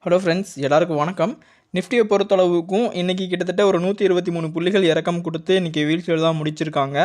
Hello friends, எல்லாருக்கும் வணக்கம். நிஃப்டியை பொறுத்தளவுக்கும் இன்றைக்கி கிட்டத்தட்ட ஒரு 123 புள்ளிகள் இறக்கம் கொடுத்து இன்றைக்கி வீழ்ச்சியில் தான் முடிச்சிருக்காங்க.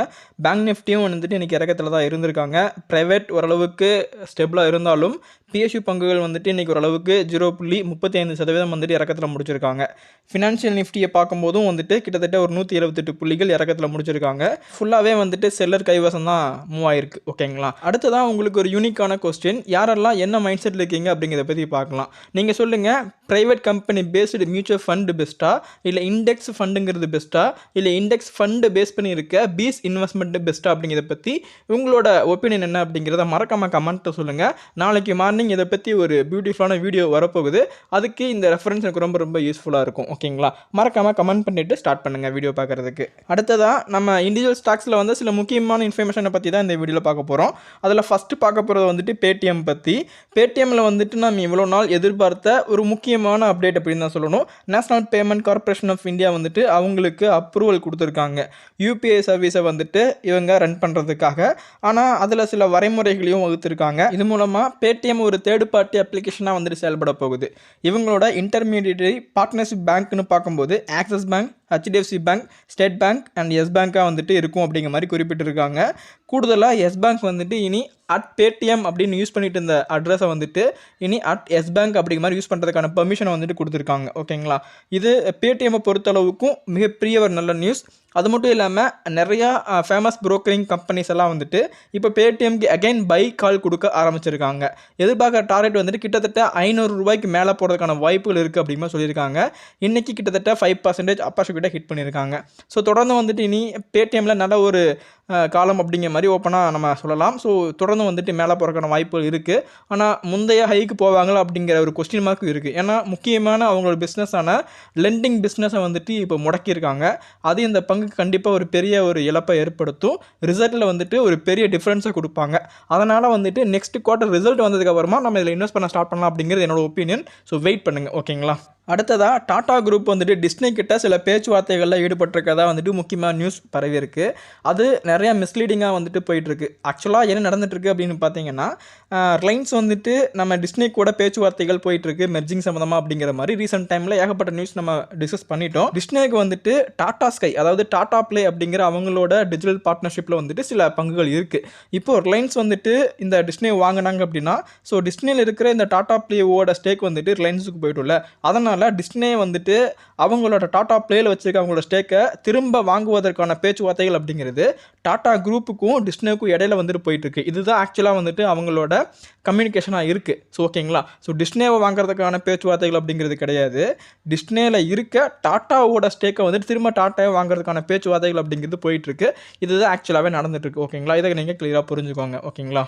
பேங்க் நிஃப்டியும் வந்துட்டு இன்றைக்கி இறக்கத்தில் தான் இருந்திருக்காங்க. ப்ரைவேட் ஓரளவுக்கு ஸ்டெபிளாக இருந்தாலும் பிஎஸ்யூ பங்குகள் வந்துட்டு இன்றைக்கி ஓரளவுக்கு 0.35% வந்துட்டு இறக்கத்தில் முடிச்சிருக்காங்க. ஃபினான்ஷியல் நிஃப்டியை பார்க்கும்போதும் வந்துட்டு கிட்டத்தட்ட ஒரு 178 புள்ளிகள் இறக்கத்தில் முடிச்சிருக்காங்க. ஃபுல்லாகவே வந்துட்டு செல்லர் கைவசம் தான் மூவ் ஆயிருக்கு. ஓகேங்களா? அடுத்ததான் உங்களுக்கு ஒரு யூனிக்கான கொஸ்டின், யாரெல்லாம் என்ன மைண்ட் செட்டில் இருக்கீங்க அப்படிங்கிறத பற்றி பார்க்கலாம். நீங்கள் சொல்லுங்கள், private company based mutual fund பெஸ்ட்டா, இல்லை இண்டெக்ஸ் ஃபண்டுங்கிறது பெஸ்ட்டா, இல்லை இண்டெக்ஸ் ஃபண்டு பேஸ் பண்ணி இருக்க பீஸ் இன்வெஸ்ட்மெண்ட் பெஸ்ட்டா அப்படிங்கிறத பற்றி உங்களோட ஒப்பீனியன் என்ன அப்படிங்கிறத மறக்காமல் கமெண்ட்டில் சொல்லுங்கள். நாளைக்கு மார்னிங் இதை பற்றி ஒரு பியூட்டிஃபுல்லான வீடியோ வரப்போகுது. அதுக்கு இந்த ரெஃபரன்ஸ் எனக்கு ரொம்ப ரொம்ப யூஸ்ஃபுல்லாக இருக்கும். ஓகேங்களா? மறக்காமல் கமெண்ட் பண்ணிவிட்டு ஸ்டார்ட் பண்ணுங்கள் வீடியோ பார்க்குறதுக்கு. அடுத்ததாக நம்ம இண்டிவிஜுவல் ஸ்டாக்ஸில் வந்து சில முக்கியமான இன்ஃபர்மேஷனை பற்றி தான் இந்த வீடியோவில் பார்க்க போகிறோம். அதில் ஃபஸ்ட்டு பார்க்க போகிறது வந்துட்டு பேடிஎம் பற்றி. பேடிஎம்மில் வந்துட்டு நம்ம இவ்வளோ நாள் எதிர்பார்த்த ஒரு முக்கியமான அப்டேட் அப்படின்னு தான் சொல்லணும். National payment corporation of India வந்துட்டு அவங்களுக்கு அப்ரூவல் கொடுத்துருக்காங்க யூபிஐ சர்வீஸை வந்துட்டு இவங்க ரன் பண்ணுறதுக்காக. ஆனால் அதில் சில வரைமுறைகளையும் வகுத்துருக்காங்க. இது மூலமாக பேடிஎம் ஒரு தேர்ட் பார்ட்டி அப்ளிகேஷனாக வந்துட்டு செயல்பட போகுது. இவங்களோட இன்டர்மீடியேட்டரி பார்ட்னர்ஷிப் பேங்க்னு பார்க்கும்போது Axis bank, HDFC bank, state bank and Yes பேங்காக வந்துட்டு இருக்கும் அப்படிங்கிற மாதிரி குறிப்பிட்டிருக்காங்க. கூடுதலாக எஸ் பேங்க் வந்துட்டு இனி @பேடிஎம் அப்படின்னு யூஸ் பண்ணிட்டு இருந்த அட்ரஸை வந்துட்டு இனி @எஸ் பேங்க் அப்படிங்கிற மாதிரி யூஸ் பண்ணுறதுக்கான பெர்மிஷனை வந்துட்டு கொடுத்துருக்காங்க. ஓகேங்களா? இது பேடிஎம்மை பொறுத்தளவுக்கும் மிகப்பெரிய ஒரு நல்ல நியூஸ். அது மட்டும் இல்லாமல் நிறையா ஃபேமஸ் புரோக்கரிங் கம்பெனிஸ் எல்லாம் வந்துட்டு இப்போ பேடிஎம்க்கு அகைன் பை கால் கொடுக்க ஆரம்பிச்சிருக்காங்க. எதிர்பார்க்குற டார்கெட் வந்துட்டு கிட்டத்தட்ட 500 ரூபாய்க்கு மேலே போகிறதுக்கான வாய்ப்புகள் இருக்குது அப்படிங்கிற சொல்லியிருக்காங்க. இன்றைக்கி கிட்டத்தட்ட 5% அப்பாசிக்கிட்ட ஹிட் பண்ணியிருக்காங்க. ஸோ தொடர்ந்து வந்துட்டு இனி பேடிஎம்மில் நல்ல ஒரு காலம் அப்படிங்கிற மாதிரி ஓப்பனாக நம்ம சொல்லலாம். ஸோ தொடர்ந்து வந்துட்டு மேலே போகிறதுக்கான வாய்ப்புகள் இருக்குது. ஆனால் முந்தைய ஹைக்கு போவாங்களா அப்படிங்கிற ஒரு கொஸ்டின் மார்க்கும் இருக்குது. ஏன்னா முக்கியமான அவங்களோட பிஸ்னஸான லெண்டிங் பிஸ்னஸை வந்துட்டு இப்போ முடக்கியிருக்காங்க. அது இந்த பங்கு கண்டிப்பாக ஒரு பெரிய ஒரு இழப்பை ஏற்படுத்தும். ரிசல்ட்டில் வந்துட்டு ஒரு பெரிய டிஃப்ரென்ஸை கொடுப்பாங்க. அதனால் வந்துட்டு நெக்ஸ்ட் குவார்ட்டர் ரிசல்ட் வந்ததுக்கப்புறமா நம்ம இதில் இன்வெஸ்ட் பண்ண ஸ்டார்ட் பண்ணலாம் அப்படிங்கிறது என்னோட ஒப்பீனியன். ஸோ வெயிட் பண்ணுங்கள். ஓகேங்களா? அடுத்ததாக டாடா குரூப் வந்துட்டு டிஸ்னி கிட்ட சில பேச்சுவார்த்தைகளில் ஈடுபட்டிருக்கதா வந்துட்டு முக்கியமாக நியூஸ் பரவி இருக்குது. அது நிறையா மிஸ்லீடிங்காக வந்துட்டு போயிட்டுருக்கு. ஆக்சுவலாக என்ன நடந்துட்டுருக்கு அப்படின்னு பார்த்தீங்கன்னா, ரிலையன்ஸ் வந்துட்டு நம்ம டிஸ்னி கூட பேச்சுவார்த்தைகள் போயிட்டுருக்கு மெர்ஜிங் சம்மந்தமாக அப்படிங்கிற மாதிரி ரீசெண்ட் டைமில் ஏகப்பட்ட நியூஸ் நம்ம டிஸ்கஸ் பண்ணிட்டோம். டிஸ்னிக்கு வந்துட்டு டாடா ஸ்கை, அதாவது டாடா பிளே அப்படிங்கிற அவங்களோட டிஜிட்டல் பார்ட்னர்ஷிப்பில் வந்துட்டு சில பங்குகள் இருக்குது. இப்போது ரிலையன்ஸ் வந்துட்டு இந்த டிஸ்னி வாங்கினாங்க அப்படின்னா, ஸோ டிஸ்னியில் இருக்கிற இந்த டாடா பிளேவோட ஸ்டேக் வந்துட்டு ரிலையன்ஸுக்கு போய்ட்டுள்ள. அதனால் டிஸ்னே வந்துட்டு அவங்களோட டாடா பிளேயில் வச்சிருக்க அவங்களோட ஸ்டேக்கை திரும்ப வாங்குவதற்கான பேச்சுவார்த்தைகள் அப்படிங்கிறது டாடா குரூப்புக்கும் டிஸ்னேக்கும் இடையில வந்துட்டு போயிட்டுருக்கு. இதுதான் ஆக்சுவலாக வந்துட்டு அவங்களோட கம்யூனிகேஷனாக இருக்குது. ஸோ ஓகேங்களா? ஸோ டிஸ்னேவை வாங்குறதுக்கான பேச்சுவார்த்தைகள் அப்படிங்கிறது கிடையாது. டிஸ்னேயில் இருக்க டாட்டாவோட ஸ்டேக்கை வந்துட்டு திரும்ப டாட்டாவை வாங்குறதுக்கான பேச்சுவார்த்தைகள் அப்படிங்கிறது போயிட்டுருக்கு. இதுதான் ஆக்சுவலாகவே நடந்துட்டுருக்கு. ஓகேங்களா? இதை நீங்கள் கிளியராக புரிஞ்சுக்கோங்க. ஓகேங்களா?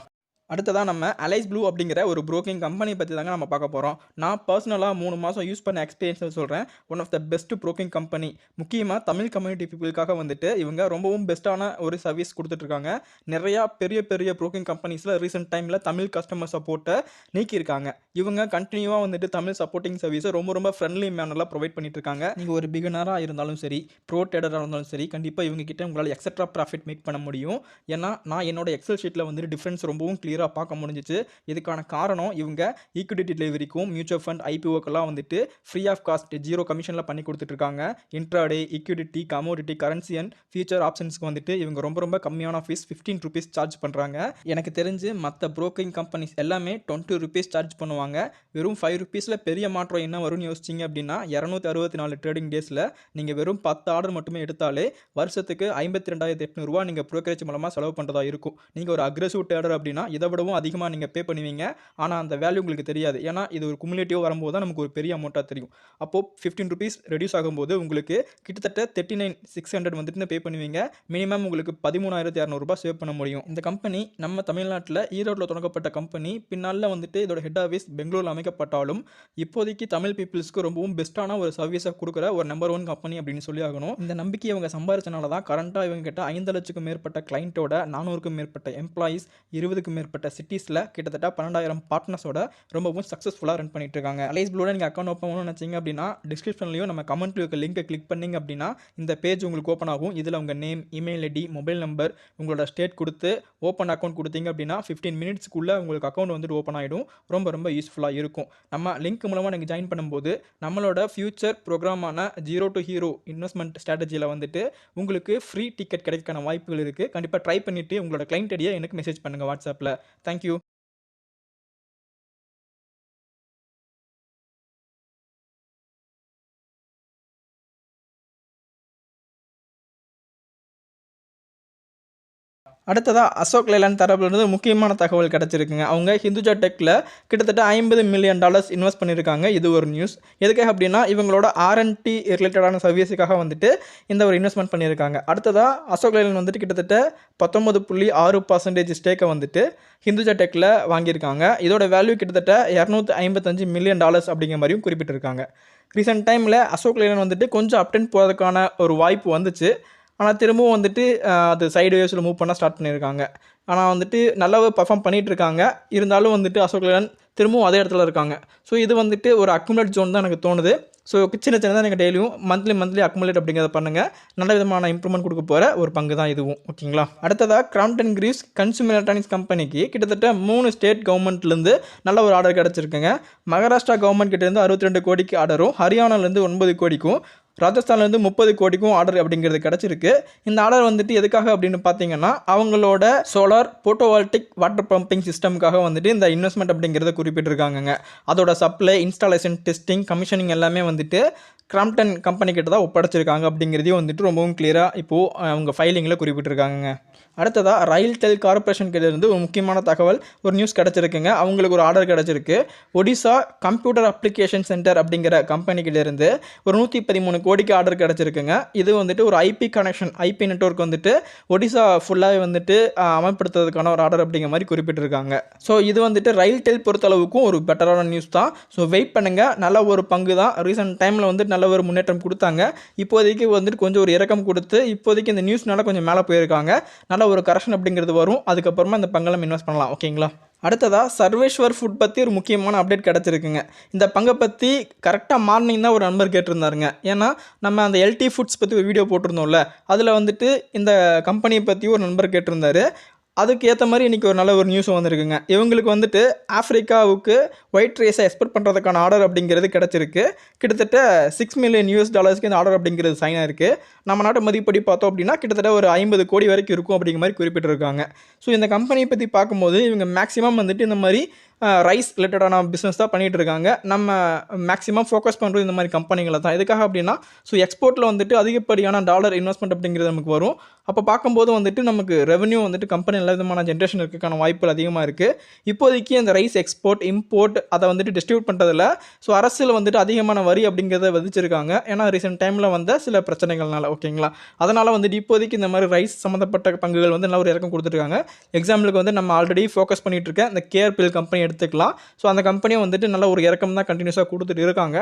அடுத்ததாக நம்ம அலைஸ் ப்ளூ அப்படிங்கிற ஒரு ப்ரோக்கிங் கம்பெனி பற்றி தாங்க நம்ம பார்க்க போகிறோம். நான் பர்சனலாக 3 மாதம் யூஸ் பண்ண எக்ஸ்பீரியன்ஸை சொல்கிறேன். One of the best broking company. முக்கியமாக தமிழ் கம்யூனிட்டி பீப்புளுக்காக வந்துட்டு இவங்க ரொம்பவும் பெஸ்ட்டான ஒரு சர்வீஸ் கொடுத்துட்ருக்காங்க. நிறையா பெரிய பெரிய ப்ரோக்கிங் கம்பெனிஸில் ரீசெண்ட் டைமில் தமிழ் கஸ்டமர் சப்போர்ட்டை நீக்கியிருக்காங்க. இவங்க கண்டினியூவாக வந்துட்டு தமிழ் சப்போர்ட்டிங் சர்வீஸை ரொம்ப ரொம்ப ஃப்ரெண்ட்லி மேனரில் ப்ரொவைட் பண்ணிட்டுருக்காங்க. நீங்கள் ஒரு பிகினராக இருந்தாலும் சரி, ப்ரோ ட்ரேடராக இருந்தாலும் சரி, கண்டிப்பாக இவங்க கிட்ட உங்களால் எக்ஸட்ரா ப்ராஃபிட் மேக் பண்ண முடியும். ஏன்னா நான் என்னோட எக்ஸல் ஷீட்டில் வந்துட்டு டிஃப்ரென்ஸ் ரொம்பவும் கிளியராக பார்க்க முடிஞ்சிச்சு. இதுக்கான காரணம் இவங்க ஈக்விட்டி டெலிவரிக்கும் மியூச்சுவல் ஃபண்ட் ஐபிஓக்கெல்லாம் வந்துட்டு ஃப்ரீ ஆஃப் காஸ்ட் 0 கமிஷனில் பண்ணி கொடுத்துட்ருக்காங்க. Intraday, equity, commodity, currency and future ஆப்ஷன்ஸ்க்கு வந்துட்டு இவங்க ரொம்ப ரொம்ப கம்மியான ஃபீஸ் 15 ரூபீஸ் சார்ஜ் பண்ணுறாங்க. எனக்கு தெரிஞ்சு மற்ற ப்ரோக்கிங் கம்பெனிஸ் எல்லாமே 20 ரூபீஸ் சார்ஜ் பண்ணுவாங்க. வெறும் 5 ரூபீஸில் பெரிய மாற்றம் என்ன வரும்னு யோசிச்சிங்க அப்படின்னா, 264 ட்ரேடிங் டேஸில் நீங்கள் வெறும் 10 ஆர்டர் மட்டுமே எடுத்தாலே வருஷத்துக்கு 52,800 ரூபா நீங்கள் ப்ரோக்கரேஜ் மூலமாக செலவு பண்ணுறதா இருக்கும். நீங்கள் ஒரு அக்ரெசிவ் ட்ரேடர் அப்படின்னா இதை விடவும் அதிகமாக நீங்கள் பே பண்ணுவீங்க. ஆனால் அந்த வேல்யூ உங்களுக்கு தெரியாது. ஏன்னா இது ஒரு குமுலேட்டிவ் வரும்போது தான் நமக்கு ஒரு பெரிய அமௌண்ட்டாக தெரியும். அப்போது 15 ரூபீஸ் ரெடியூஸ் ஆகும்போது உங்களுக்கு கிட்டத்தட்ட 39,600 வந்துட்டு பே பண்ணுவீங்க. மினிமம் உங்களுக்கு 13,200 ரூபாய் சேவ் பண்ண முடியும். இந்த கம்பெனி நம்ம தமிழ்நாட்டில் ஈரோட்டில் தொடங்கப்பட்ட கம்பெனி. பின்னால் வந்துட்டு இதோட ஹெட் ஆஃபீஸ் பெங்களூரில் அமைக்கப்பட்டாலும் இப்போதைக்கு தமிழ் பீப்புள்ஸ்க்கு ரொம்பவும் பெஸ்ட்டான ஒரு சர்வீஸை கொடுக்குற ஒரு நம்பர் 1 கம்பெனி அப்படின்னு சொல்லி ஆகணும். இந்த நம்பிக்கை இவங்க சம்பாதிச்சனால தான் கரண்ட்டாக இவங்க கிட்ட 5 லட்சத்துக்கும் மேற்பட்ட கிளைண்ட்டோட 400க்கும் மேற்பட்ட எம்ப்ளாயீஸ், 20க்கும் மேற்பட்ட மேற்பட்ட சிட்டிஸில் கிட்டத்தட்ட 12,000 பார்ட்னர்ஸோட ரொம்பவும் சக்ஸஸ்ஃபுல்லாக ரன் பண்ணிட்டு இருக்காங்க. அலைஸ் ப்ளூவில் நீங்கள் அக்கௌண்ட் ஓப்பன் பண்ணணும்னு நினச்சிங்க அப்படின்னா டிஸ்கிரிப்ஷன்லையும் நம்ம கமெண்ட்ல இருக்க லிங்கை கிளிக் பண்ணிங்க அப்படின்னா இந்த பேஜ் உங்களுக்கு ஓப்பன் ஆகும். இதில் உங்கள் name, email ID, mobile number, உங்களோட ஸ்டேட் கொடுத்து ஓப்பன் அக்கௌண்ட் கொடுத்தீங்க அப்படின்னா 15 மினிட்ஸ்க்குள்ளே உங்களுக்கு அக்கௌண்ட் வந்துட்டு ஓப்பன் ஆகிடும். ரொம்ப யூஸ்ஃபுல்லாக இருக்கும். நம்ம லிங்க் மூலமாக நீங்கள் ஜாயின் பண்ணும்போது நம்மளோட ஃபியூச்சர் ப்ரோக்ராமான ஜீரோ டு ஹீரோ இன்வெஸ்ட்மெண்ட் ஸ்ட்ராட்டஜியில் வந்துட்டு உங்களுக்கு ஃப்ரீ டிக்கெட் கிடைக்கான வாய்ப்புகள் இருக்குது. கண்டிப்பாக ட்ரை பண்ணிவிட்டு உங்களோட கிளைண்ட் ஐடியை எனக்கு மெசேஜ் பண்ணுங்கள் வாட்ஸ்அப்பில். தேங்க்யூ. அடுத்ததாக அசோக் லேலண்ட் தரப்புலேருந்து முக்கியமான தகவல் கிடச்சிருக்குங்க. அவங்க ஹிந்துஜா டெக்கில் கிட்டத்தட்ட $50 மில்லியன் இன்வெஸ்ட் பண்ணியிருக்காங்க. இது ஒரு நியூஸ். எதுக்காக அப்படின்னா இவங்களோட R&D ரிலேட்டடான சர்வீஸுக்காக வந்துட்டு இந்த ஒரு இன்வெஸ்ட்மெண்ட் பண்ணியிருக்காங்க. அடுத்ததாக அசோக் லேலண்ட் வந்துட்டு கிட்டத்தட்ட 19.6% ஸ்டேக்கை வந்துட்டு ஹிந்துஜா டெக்கில் வாங்கியிருக்காங்க. இதோட வேல்யூ கிட்டத்தட்ட $255 மில்லியன் அப்படிங்கிற மாதிரியும் குறிப்பிட்டிருக்காங்க. ரீசெண்ட் டைமில் அசோக் லேலண்ட் வந்துட்டு கொஞ்சம் அப்டென்ட் போகிறதுக்கான ஒரு வாய்ப்பு வந்துச்சு. ஆனால் திரும்பவும் வந்துட்டு அது சைடு வேஸில் மூவ் பண்ண ஸ்டார்ட் பண்ணியிருக்காங்க. ஆனால் வந்துட்டு நல்லாவே பர்ஃபார்ம் பண்ணிகிட்ருக்காங்க. இருந்தாலும் வந்துட்டு அசோக் லேலண்ட் திரும்பவும் அதே இடத்துல இருக்காங்க. ஸோ இது வந்துட்டு ஒரு அக்குமுலேட் ஜோன் தான் எனக்கு தோணுது. ஸோ சின்னதாக நீங்கள் டெய்லியும் மந்த்லி அக்குமுலேட் அப்படிங்கிறத பண்ணுங்கள். நல்ல விதமான இம்ப்ரூவ்மெண்ட் கொடுக்க போகிற ஒரு பங்கு தான் இதுவும். ஓகேங்களா. அடுத்ததாக கிராம்ப்டன் கிரீவ்ஸ் கன்சூமர் எலக்ட்ரானிக்ஸ் கம்பெனிக்கு கிட்டத்தட்ட 3 ஸ்டேட் கவர்மெண்ட்லேருந்து நல்ல ஒரு ஆர்டர் கிடச்சிருக்குங்க. மகாராஷ்டிரா கவர்மெண்ட் கிட்டேருந்து 62 கோடிக்கு ஆர்டரும், ஹரியானாலேருந்து 9 கோடிக்கும், ராஜஸ்தான்லேருந்து 30 கோடிக்கும் ஆர்டர் அப்படிங்கிறது கிடச்சிருக்கு. இந்த ஆர்டர் வந்துட்டு எதுக்காக அப்படின்னு பார்த்தீங்கன்னா அவங்களோட சோலார் போட்டோவால்டிக் வாட்டர் பம்பிங் சிஸ்டமுக்காக வந்துட்டு இந்த இன்வெஸ்ட்மெண்ட் அப்படிங்கிறத குறிப்பிட்டிருக்காங்க. அதோட சப்ளை, இன்ஸ்டாலேஷன், டெஸ்டிங், கமிஷனிங் எல்லாமே வந்துட்டு கிராம்ப்டன் கம்பெனி கிட்ட தான் ஒப்படைச்சிருக்காங்க அப்படிங்கிறதையும் வந்துட்டு ரொம்பவும் கிளியராக இப்போது அவங்க ஃபைலிங்கில் குறிப்பிட்டிருக்காங்க. அடுத்ததாக ரயில்டெல் கார்பரேஷன் கிட்டேருந்து ஒரு முக்கியமான தகவல், ஒரு நியூஸ் கிடச்சிருக்குங்க. அவங்களுக்கு ஒரு ஆர்டர் கிடச்சிருக்கு. ஒடிசா கம்ப்யூட்டர் அப்ளிகேஷன் சென்டர் அப்படிங்கிற கம்பெனிக்கிட்டேருந்து ஒரு 113 கோடிக்கு ஆர்டர் கிடச்சிருக்குங்க. இது வந்துட்டு ஒரு ஐபி கனெக்ஷன், ஐபி நெட்வொர்க் வந்துட்டு ஒடிசா ஃபுல்லாகவே வந்துட்டு அமல்படுத்துறதுக்கான ஒரு ஆர்டர் அப்படிங்கிற மாதிரி குறிப்பிட்டிருக்காங்க. ஸோ இது வந்துட்டு ரயில்டெல் பொறுத்தளவுக்கும் ஒரு பெட்டரான நியூஸ் தான். ஸோ வெயிட் பண்ணுங்கள். நல்ல ஒரு பங்கு தான். ரீசெண்ட் டைமில் வந்துட்டு நல்ல ஒரு முன்னேற்றம் கொடுத்தாங்க. இப்போதைக்கு வந்துட்டு கொஞ்சம் ஒரு இறக்கம் கொடுத்து இப்போதைக்கு இந்த நியூஸ்னால கொஞ்சம் மேலே போயிருக்காங்க. நல்ல ஒரு கரெக்ஷன் அப்படிங்கிறது வரும். அதுக்கப்புறமா இந்த பங்கெல்லாம் இன்வெஸ்ட் பண்ணலாம். ஓகேங்களா. அடுத்ததாக சர்வேஸ்வர் ஃபுட் பற்றி ஒரு முக்கியமான அப்டேட் கிடச்சிருக்குங்க. இந்த பங்கை பற்றி கரெக்டாக மார்னிங் தான் ஒரு நண்பர் கேட்டிருந்தாருங்க. ஏன்னா நம்ம அந்த எல்டி ஃபுட்ஸ் பற்றி ஒரு வீடியோ போட்டிருந்தோம்ல, அதில் வந்துட்டு இந்த கம்பெனியை பற்றி ஒரு நண்பர் கேட்டிருந்தாரு. அதுக்கு ஏற்ற மாதிரி இன்றைக்கி ஒரு நல்ல ஒரு நியூஸ் வந்திருக்குங்க. இவங்களுக்கு வந்துட்டு ஆஃப்ரிக்காவுக்கு ஒயிட் ரைஸை எக்ஸ்போர்ட் பண்ணுறதுக்கான ஆர்டர் அப்படிங்கிறது கிடச்சிருக்கு. கிட்டத்தட்ட $6 மில்லியன் இந்த ஆர்டர் அப்படிங்கிறது சைன் ஆயிருக்கு. நம்ம நாட்டு மதிப்படி பார்த்தோம் அப்படின்னா கிட்டத்தட்ட ஒரு 50 கோடி வரைக்கும் இருக்கும் அப்படிங்கிற மாதிரி குறிப்பிட்டிருக்காங்க. ஸோ இந்த கம்பெனியை பற்றி பார்க்கும்போது இவங்க மேக்ஸிமம் வந்துட்டு இந்த மாதிரி ரைஸ் ரிலேட்டடான பிஸ்னஸ் தான் பண்ணிகிட்டு இருக்காங்க. நம்ம மேக்ஸிமம் ஃபோக்கஸ் பண்ணுறது இந்த மாதிரி கம்பெனிகளை தான். எதுக்காக அப்படின்னா ஸோ எக்ஸ்போர்ட்டில் வந்துட்டு அதிகப்படியான டாலர் இன்வெஸ்ட்மெண்ட் அப்படிங்கிறது நமக்கு வரும். அப்போ பார்க்கும்போது வந்துட்டு நமக்கு ரெவன்யூ வந்துட்டு கம்பெனி நல்ல விதமான ஜென்ரேஷன் இருக்கிறதுக்கான வாய்ப்புகள் அதிகமாக இருக்குது. இப்போதைக்கு அந்த ரைஸ் எக்ஸ்போர்ட், இம்போர்ட் அதை வந்துட்டு டிஸ்ட்ரிபியூட் பண்ணுறதில்ல. ஸோ அரசில் வந்துட்டு அதிகமான வரி அப்படிங்கிறத விதிச்சிருக்காங்க. ஏன்னா ரீசெண்ட் டைமில் வந்த சில பிரச்சனைகள்னால. ஓகேங்களா. அதனால் வந்துட்டு இப்போதைக்கு இந்த மாதிரி ரைஸ் சம்மந்தப்பட்ட பங்குகள் வந்து நல்ல ஒரு இறக்கம் கொடுத்துருக்காங்க. எக்ஸாம்பிளுக்கு வந்து நம்ம ஆல்ரெடி ஃபோக்கஸ் பண்ணிகிட்டு இருக்க இந்த கேஆர்பிஎல் கம்பெனி எடுத்துக்கலாம். ஸோ அந்த கம்பெனியும் வந்துட்டு நல்ல ஒரு இறக்கம் தான் கண்டினியூஸாக கொடுத்துட்டு இருக்காங்க.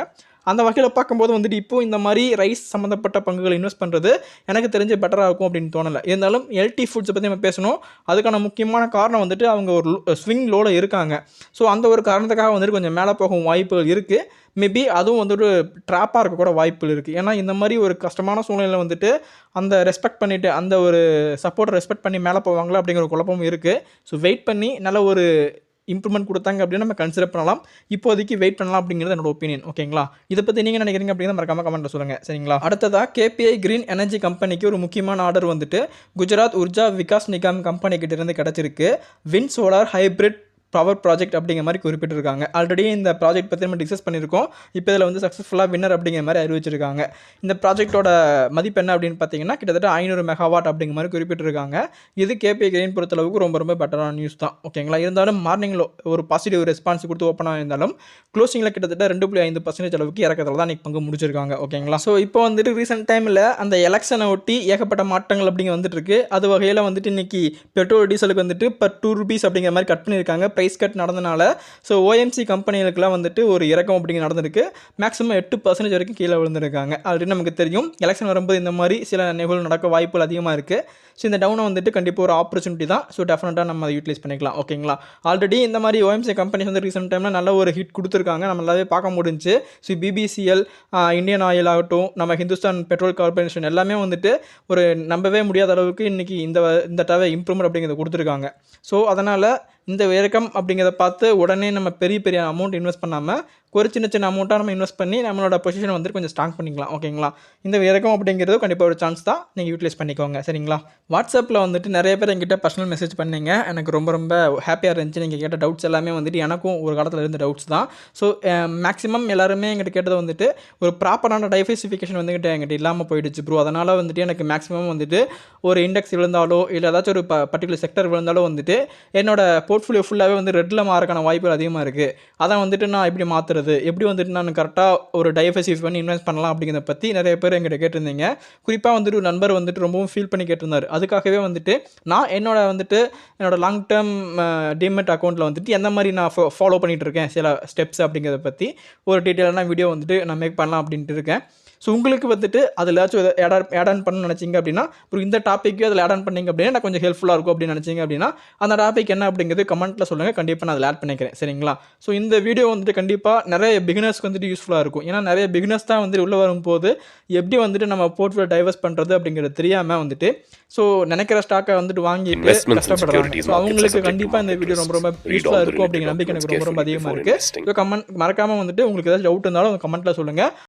அந்த வகையில் பார்க்கும்போது வந்துட்டு இப்போது இந்த மாதிரி ரைஸ் சம்மந்தப்பட்ட பங்குகள் இன்வெஸ்ட் பண்ணுறது எனக்கு தெரிஞ்சு பெட்டராக இருக்கும் அப்படின்னு தோணலை. இருந்தாலும் எல்டி ஃபுட்ஸை பற்றி நம்ம பேசணும். அதுக்கான முக்கியமான காரணம் வந்துட்டு அவங்க ஒரு ஸ்விங் லோவில் இருக்காங்க. ஸோ அந்த ஒரு காரணத்துக்காக வந்துட்டு கொஞ்சம் மேலே போகும் வாய்ப்புகள் இருக்குது. மேபி அதுவும் வந்து ஒரு ட்ராப்பாக இருக்க கூட வாய்ப்புகள் இருக்குது. ஏன்னா இந்த மாதிரி ஒரு கஷ்டமான சூழ்நிலையில் வந்துட்டு அந்த ரெஸ்பெக்ட் பண்ணிவிட்டு அந்த ஒரு சப்போர்ட்டை ரெஸ்பெக்ட் பண்ணி மேலே போவாங்களா அப்படிங்கிற குழப்பமும் இருக்குது. ஸோ வெயிட் பண்ணி நல்ல ஒரு இம்ப்ரூவ்மெண்ட் கொடுத்தாங்க அப்படின்னு நம்ம கன்சிடர் பண்ணலாம். இப்போதைக்கு வெயிட் பண்ணலாம் அப்படிங்கிறது என்னோட ஒப்பீனியன். ஓகேங்களா. இதை பற்றி நீங்கள் நினைக்கிறீங்க அப்படிங்கிறத மறக்காம கமெண்ட்டில் சொல்லுங்கள். சரிங்களா. அடுத்ததாக கேபிஐ கிரீன் எனர்ஜி கம்பெனிக்கு ஒரு முக்கியமான ஆர்டர் வந்துட்டு குஜராத் உர்ஜா விகாஸ் நிகாம் கம்பெனி கிட்ட இருந்து கிடச்சிருக்கு. Win solar hybrid power project அப்படிங்கிற மாதிரி குறிப்பிட்டிருக்காங்க. ஆல்ரெடி இந்த ப்ராஜெக்ட் பற்றி நம்ம டிஸ்கஸ் பண்ணியிருக்கோம். இப்போ இதில் வந்து சக்ஸஸ்ஃபுல்லாக வின்னர் அப்படிங்கிற மாதிரி அறிவிச்சிருக்காங்க. இந்த ப்ராஜெக்டோட மதிப்பு என்ன அப்படின்னு பார்த்தீங்கன்னா கிட்டத்தட்ட 500 மெகாவாட் அப்படிங்கிற மாதிரி குறிப்பிட்டிருக்காங்க. இது கேபிஐ கிரீன் பொறுத்தளவுக்கு ரொம்ப பெட்டரான நியூஸ் தான். ஓகேங்களா. இருந்தாலும் மார்னிங்கில் ஒரு பாசிட்டிவ் ரெஸ்பான்ஸ் கொடுத்து ஓப்பன் ஆகிருந்தாலும் க்ளோசிங்கில் கிட்டத்தட்ட 2.5% அளவுக்கு இறக்கத்தில் தான் இன்றைக்கி பங்கு முடிச்சிருக்காங்க. ஓகேங்களா. ஸோ இப்போ வந்துட்டு ரீசெண்ட் டைமில் அந்த எலெக்ஷனை ஒட்டி ஏகப்பட்ட மாற்றங்கள் அப்படிங்க வந்துட்டு இருக்கு. அது வகையில் வந்துட்டு இன்றைக்கி பெட்ரோல் டீசலுக்கு வந்துட்டு பர் ₹2 அப்படிங்கிற மாதிரி கட் பண்ணியிருக்காங்க. ப்ரைஸ் கட் நடந்தனால ஸோ ஓஎம்சி கம்பெனிகளுக்குலாம் வந்துட்டு ஒரு இறக்கம் அப்படிங்கிற நடந்திருக்கு. மேக்ஸிமம் 8% வரைக்கும் கீழே விழுந்திருக்காங்க. ஆல்ரெடி நமக்கு தெரியும் எலெக்ஷன் வரும்போது இந்த மாதிரி சில நிகழ்வு நடக்க வாய்ப்புகள் அதிகமாக இருக்குது. ஸோ இந்த டவுனை வந்துட்டு கண்டிப்பாக ஒரு ஆப்பர்ச்சுனிட்டி தான். ஸோ டெஃபினட்டாக நம்ம அதை யூட்டிலைஸ் பண்ணிக்கலாம். ஓகேங்களா? ஆல்ரெடி இந்த மாதிரி ஓஎம்சி கம்பெனிஸ் வந்து ரீசெண்ட் டைமில் நல்ல ஒரு ஹிட் கொடுத்துருக்காங்க. நம்ம நல்லாவே பார்க்க முடிஞ்சு. ஸோ பிபிசிஎல், இந்தியன் ஆயில் ஆகட்டும், நம்ம ஹிந்துஸ்தான் பெட்ரோல் கார்பரேஷன் எல்லாமே வந்துட்டு ஒரு நம்பவே முடியாத அளவுக்கு இன்றைக்கி இந்த டவை இம்ப்ரூவ்மெண்ட் அப்படிங்கிறத கொடுத்துருக்காங்க. ஸோ அதனால் இந்த இறக்கம் அப்படிங்கிறத பார்த்து உடனே நம்ம பெரிய பெரிய அமௌண்ட் இன்வெஸ்ட் பண்ணாமல் ஒரு சின்ன சின்ன அமௌண்ட்டாக நம்ம இன்வெஸ்ட் பண்ணி நம்மளோட பொசிஷனை வந்துட்டு கொஞ்சம் ஸ்ட்ராங் பண்ணிக்கலாம். ஓகேங்களா? இந்த இறக்கம் அப்படிங்கிறது கண்டிப்பாக ஒரு சான்ஸ் தான். நீங்கள் யூட்டிலைஸ் பண்ணிக்கோங்க. சரிங்களா? வாட்ஸ்அப்பில் வந்துட்டு நிறைய பேர் என்கிட்ட பர்சனல் மெசேஜ் பண்ணீங்க. எனக்கு ரொம்ப ரொம்ப ஹாப்பியாக இருந்துச்சு. நீங்கள் கேட்ட டவுட்ஸ் எல்லாமே வந்துட்டு எனக்கும் ஒரு காலத்தில் இருந்த டவுட்ஸ் தான். ஸோ மேக்ஸிமம் எல்லாருமே எங்கிட்ட கேட்டது வந்துட்டு ஒரு ப்ராப்பரான டைவர்சிஃபிகேஷன் வந்துக்கிட்ட என்கிட்ட இல்லாமல் போயிடுச்சு ப்ரோ. அதனால் வந்துட்டு எனக்கு மேக்ஸிமம் வந்துட்டு ஒரு இண்டெக்ஸ் விழுந்தாலோ இல்லை ஏதாச்சும் ஒரு பர்டிகுலர் செக்டர் விழுந்தாலோ வந்துட்டு என்னோட போர்ட்ஃபோலியோ ஃபுல்லாகவே வந்து ரெட்டில் மாறக்கான வாய்ப்புகள் அதிகமாக இருக்குது. அதை வந்துட்டு நான் எப்படி மாற்றுறது, எப்படி வந்துட்டு நான் கரெக்டாக ஒரு டைவர்சிஃபை பண்ணி இன்வெஸ்ட் பண்ணலாம் அப்படிங்கிறத பற்றி நிறைய பேர் எங்கிட்ட கேட்டிருந்தீங்க. குறிப்பாக வந்துட்டு ஒரு நண்பர் வந்துட்டு ரொம்பவும் ஃபீல் பண்ணி கேட்டிருந்தார். அதுக்காகவே வந்துட்டு நான் என்னோட லாங் டேர்ம் டிமெட் அக்கௌண்ட்டில் வந்துட்டு எந்த மாதிரி நான் ஃபாலோ பண்ணிகிட்டு இருக்கேன் சில ஸ்டெப்ஸ் அப்படிங்கிறத பற்றி ஒரு டீட்டெயிலான வீடியோ வந்துட்டு நான் மேக் பண்ணலாம் அப்படின்ட்டு இருக்கேன். ஸோ உங்களுக்கு வந்துட்டு அதில் ஏதாச்சும் ஆட் ஆன் பண்ணணும்னு நினச்சிங்க அப்படின்னா அப்புறம் இந்த டாப்பிக்கு அதில் ஆட் ஆன் பண்ணிங்க அப்படின்னா நான் கொஞ்சம் ஹெல்ப்ஃபுல்லாக இருக்கும் அப்படின்னு நினச்சிங்க அப்படின்னா அந்த டாபிக் என்ன அப்படிங்கிறது கமெண்ட்டில் சொல்லுங்கள். கண்டிப்பாக நான் அதில் ஆட் பண்ணிக்கிறேன். சரிங்களா? ஸோ இந்த வீடியோ வந்துட்டு கண்டிப்பாக நிறைய பிகினர்ஸ்க்கு வந்துட்டு யூஸ்ஃபுல்லாக இருக்கும். ஏன்னா நிறைய பிகினர்ஸ் தான் வந்துட்டு உள்ளே வரும்போது எப்படி வந்துட்டு நம்ம போர்ட்ஃபோலியோ டைவர்ஸ் பண்ணுறது அப்படிங்கிறது தெரியாமல் வந்துட்டு ஸோ நினைக்கிற ஸ்டாக்கை வந்துட்டு வாங்கிட்டு கஷ்டப்படுறாங்க. ஸோ அவங்களுக்கு கண்டிப்பாக இந்த வீடியோ ரொம்ப ரொம்ப யூஸ்ஃபுல்லாக இருக்கும் அப்படிங்கிற நம்பிக்கை எனக்கு ரொம்ப ரொம்ப அதிகமாக இருக்குது. ஸோ மறக்காமல் வந்துட்டு உங்களுக்கு ஏதாச்சும் டவுட் இருந்தாலும் கமெண்ட்டில் சொல்லுங்கள்.